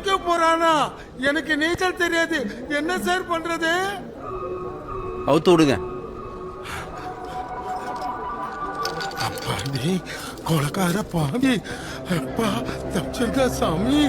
குதிக்க போறானா? எனக்கு நீச்சல் தெரியாது, என்ன சார் பண்றது? அவுத்து விடுங்க. அப்பாடி கொலக்கார பாடி, அப்பா தப்பிச்சிருக்கா சாமி.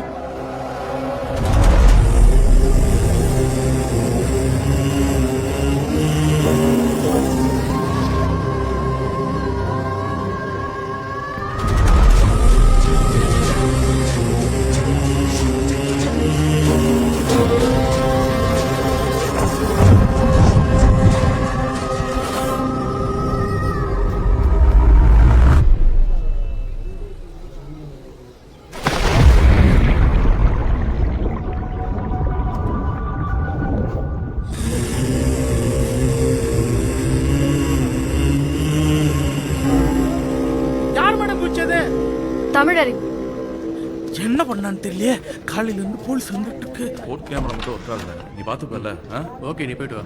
தமிழறிவு என்ன பண்ணான்னு தெரியல. காலையில இருந்து போலீஸ் வந்துட்டு இருக்கு. போர்ட் கேமரா மட்டும் ஒர்க் ஆகல, நீ பாத்துக்கல. ஓகே, நீ போயிட்டு வா.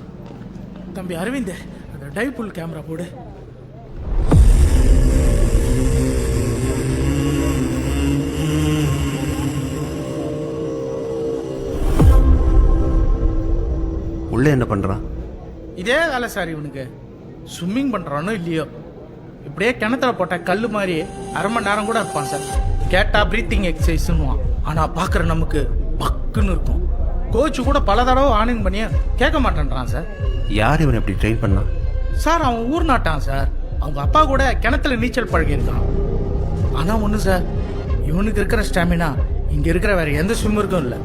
தம்பி அரவிந்த், அந்த டைவ் புல் கேமரா போடு. உள்ள என்ன பண்றான்? இதே வேலை சார் இவனுக்கு. ஸ்விம்மிங் பண்றானோ இல்லையோ, இப்படியே கிணத்துல போட்ட கல்லு மாதிரி அரை மணி நேரம் கூட இருப்பான் சார். கேட்டா பிரீத்திங் எக்ஸசைஸ்னுவான், ஆனா பாக்குற நமக்கு பக்குன்னு இருக்கும். கோச்சு கூட பல தடவை வார்னிங் பண்ணிய கேட்க மாட்டேன்றான் சார். யார் இவனை இப்படி ட்ரெயின் பண்ணா? சார் அவன் ஊர் நாட்டான் சார். அவங்க அப்பா கூட கிணத்துல நீச்சல் பழகியிருக்கான். ஆனா ஒண்ணு சார், இவனுக்கு இருக்கிற ஸ்டாமினா இங்க இருக்கிற வேற எந்த ஸ்விம்மருக்கும் இல்லை.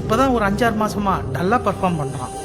இப்பதான் ஒரு 5-6 மாசமா நல்லா பர்ஃபார்ம் பண்றான்.